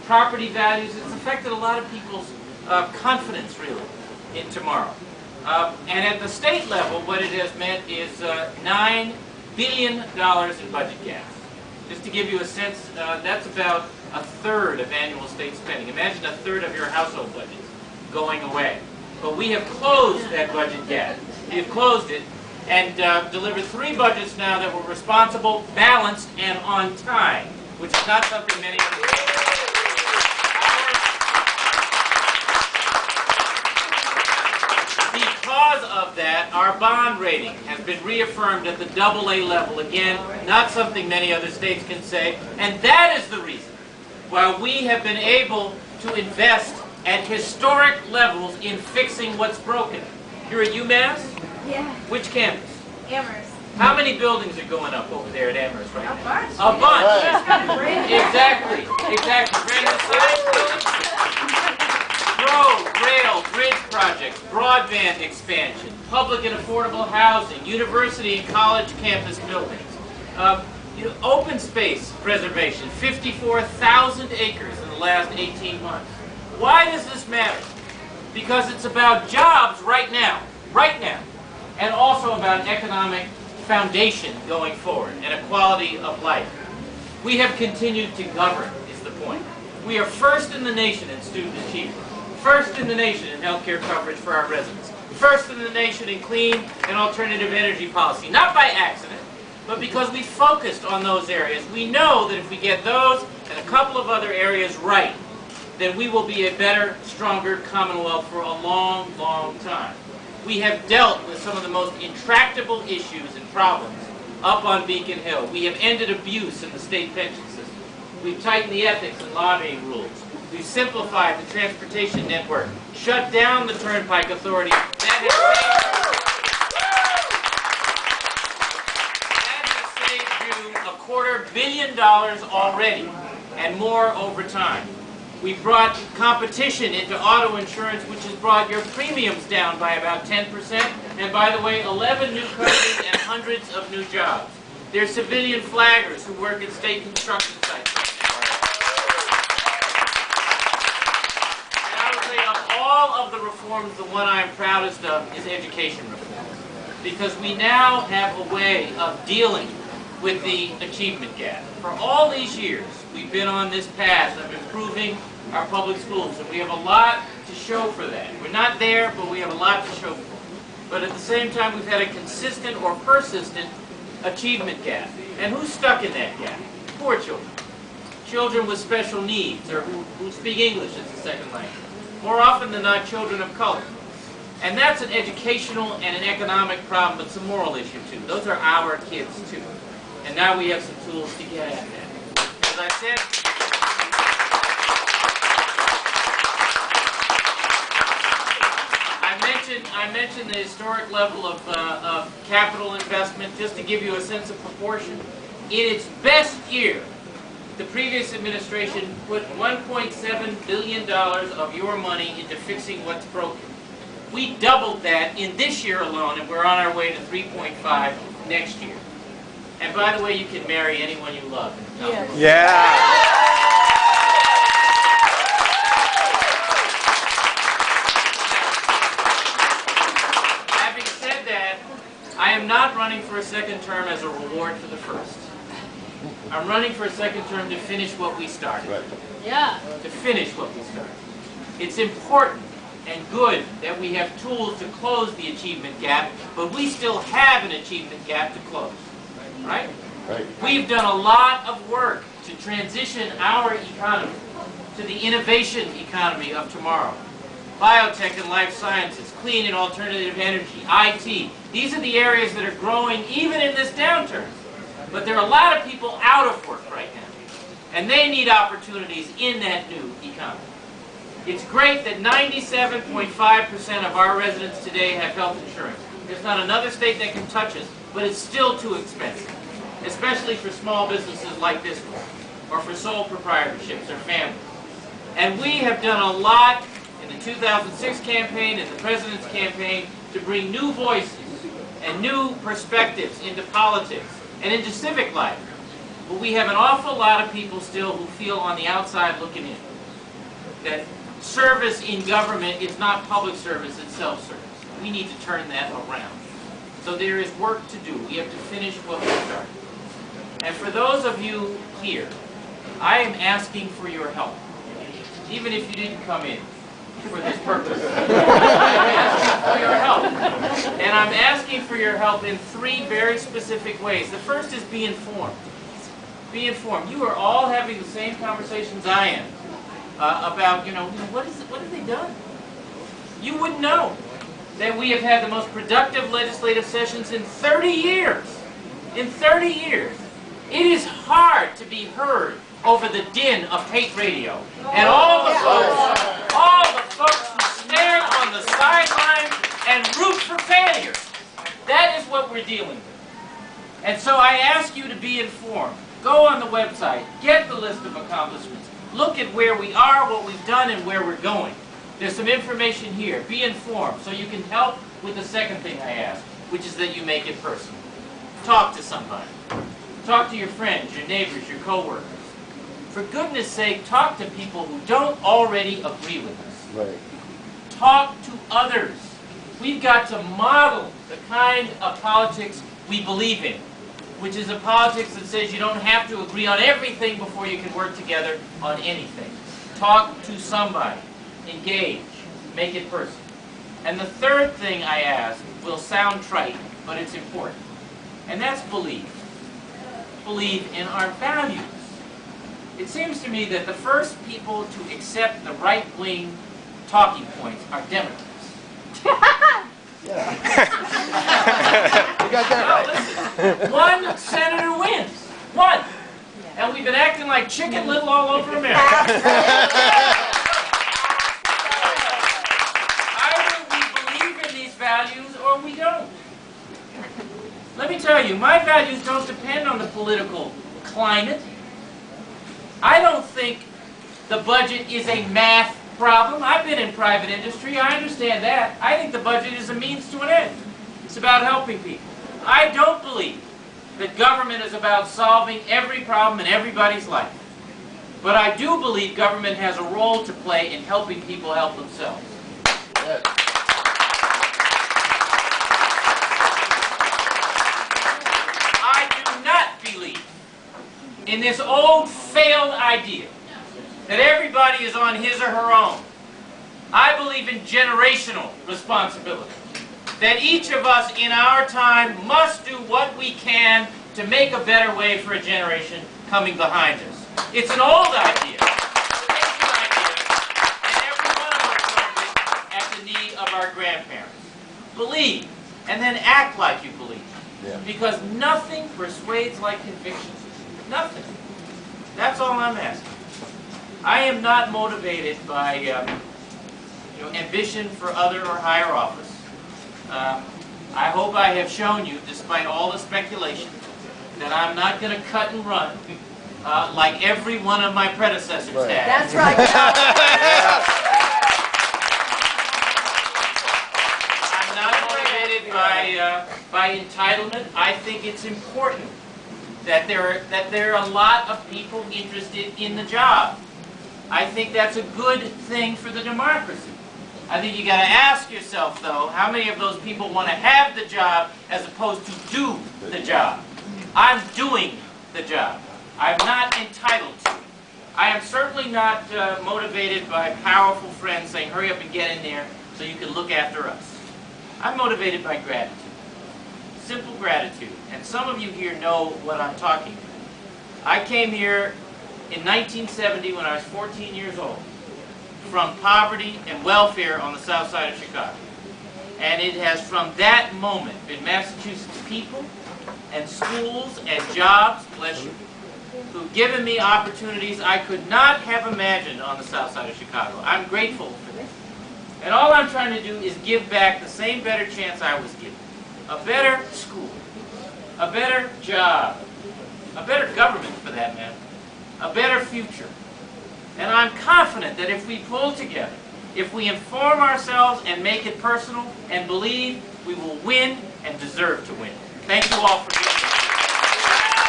property values. It's affected a lot of people's confidence, really, in tomorrow. And at the state level, what it has meant is $9 billion in budget gaps. Just to give you a sense, that's about a third of annual state spending. Imagine a third of your household budget going away. But we have closed that budget gap. We have closed it and delivered 3 budgets now that were responsible, balanced, and on time, which is not something many others do. Because of that, our bond rating has been reaffirmed at the AA level again, not something many other states can say, and that is the reason why we have been able to invest at historic levels in fixing what's broken. You're at UMass? Yeah. Which campus? Amherst. How many buildings are going up over there at Amherst right now? A bunch. A bunch. Yeah. Exactly. Brand new science building. Road, rail, bridge projects, broadband expansion, public and affordable housing, university and college campus buildings. Open space preservation, 54,000 acres in the last 18 months. Why does this matter? Because it's about jobs right now, and also about economic foundation going forward and a quality of life. We have continued to govern, is the point. We are first in the nation in student achievement, first in the nation in healthcare coverage for our residents, first in the nation in clean and alternative energy policy, not by accident, but because we focused on those areas. We know that if we get those and a couple of other areas right, then we will be a better, stronger Commonwealth for a long, long time. We have dealt with some of the most intractable issues and problems up on Beacon Hill. We have ended abuse in the state pension system. We've tightened the ethics and lobbying rules. We've simplified the transportation network, shut down the Turnpike Authority. That has saved you $250 million already, and more over time. We brought competition into auto insurance, which has brought your premiums down by about 10%. And by the way, 11 new countries and hundreds of new jobs. There's civilian flaggers who work at state construction sites. And I would say of all of the reforms, the one I'm proudest of is education reform. Because we now have a way of dealing with the achievement gap. For all these years, we've been on this path of improving our public schools, and we have a lot to show for that. We're not there, but we have a lot to show for. But at the same time, we've had a consistent or persistent achievement gap. And who's stuck in that gap? Poor children. Children with special needs, or who speak English as a second language. More often than not, children of color. And that's an educational and an economic problem, but it's a moral issue too. Those are our kids too. And now we have some tools to get at that. As I said, I mentioned the historic level of capital investment, just to give you a sense of proportion. In its best year, the previous administration put $1.7 billion of your money into fixing what's broken. We doubled that in this year alone, and we're on our way to 3.5 next year. And by the way, you can marry anyone you love. Yes. Yeah. Having said that, I am not running for a second term as a reward for the first. I'm running for a second term to finish what we started. Right. Yeah. To finish what we started. It's important and good that we have tools to close the achievement gap, but we still have an achievement gap to close. Right? Right. We've done a lot of work to transition our economy to the innovation economy of tomorrow. Biotech and life sciences, clean and alternative energy, IT. These are the areas that are growing even in this downturn. But there are a lot of people out of work right now. And they need opportunities in that new economy. It's great that 97.5% of our residents today have health insurance. There's not another state that can touch us, but it's still too expensive, especially for small businesses like this one, or for sole proprietorships or families. And we have done a lot in the 2006 campaign and the President's campaign to bring new voices and new perspectives into politics and into civic life. But we have an awful lot of people still who feel on the outside looking in. that service in government is not public service, it's self-service. We need to turn that around. So there is work to do. We have to finish what we started. And for those of you here, I am asking for your help. Even if you didn't come in for this purpose. I'm asking for your help. And I'm asking for your help in 3 very specific ways. The first is be informed. Be informed. You are all having the same conversations I am about, what have they done? You wouldn't know that we have had the most productive legislative sessions in 30 years. In 30 years. It is hard to be heard over the din of hate radio. And all the folks who stand on the sidelines and root for failure. That is what we're dealing with. And so I ask you to be informed. Go on the website, get the list of accomplishments, look at where we are, what we've done, and where we're going. There's some information here. Be informed so you can help with the second thing I ask, which is that you make it personal. Talk to somebody. Talk to your friends, your neighbors, your co-workers. For goodness sake, talk to people who don't already agree with us. Right. Talk to others. We've got to model the kind of politics we believe in, which is a politics that says you don't have to agree on everything before you can work together on anything. Talk to somebody. Engage. Make it personal. And the third thing I ask will sound trite, but it's important. And that's believe. Believe in our values. It seems to me that the first people to accept the right-wing talking points are Democrats. Yeah. You got that right. Listen, one senator wins. One. And we've been acting like Chicken Little all over America. Either we believe in these values or we don't. Let me tell you, my values don't depend on the political climate. I don't think the budget is a math problem. I've been in private industry. I understand that. I think the budget is a means to an end. It's about helping people. I don't believe that government is about solving every problem in everybody's life. But I do believe government has a role to play in helping people help themselves. Yes. I do not believe in this old failed idea that everybody is on his or her own. I believe in generational responsibility. That each of us in our time must do what we can to make a better way for a generation coming behind us. It's an old idea. It's an ancient idea. And every one of us learned it at the knee of our grandparents. Believe, and then act like you believe. Yeah. Because nothing persuades like conviction. Nothing. That's all I'm asking. I am not motivated by ambition for other or higher office. I hope I have shown you, despite all the speculation, that I'm not going to cut and run like every one of my predecessors had. That's right. I'm not motivated by entitlement. I think it's important that there are a lot of people interested in the job. I think that's a good thing for the democracy. I think you got to ask yourself, though, how many of those people want to have the job as opposed to do the job? I'm doing the job. I'm not entitled to it. I am certainly not motivated by powerful friends saying, hurry up and get in there so you can look after us. I'm motivated by gratitude. Simple gratitude. And some of you here know what I'm talking about. I came here in 1970 when I was 14 years old, from poverty and welfare on the south side of Chicago. And it has from that moment been Massachusetts people and schools and jobs, bless you, who've given me opportunities I could not have imagined on the south side of Chicago. I'm grateful for this. And all I'm trying to do is give back the same better chance I was given. A better school, a better job, a better government for that matter, a better future. And I'm confident that if we pull together, if we inform ourselves and make it personal and believe, we will win and deserve to win. Thank you all for being here.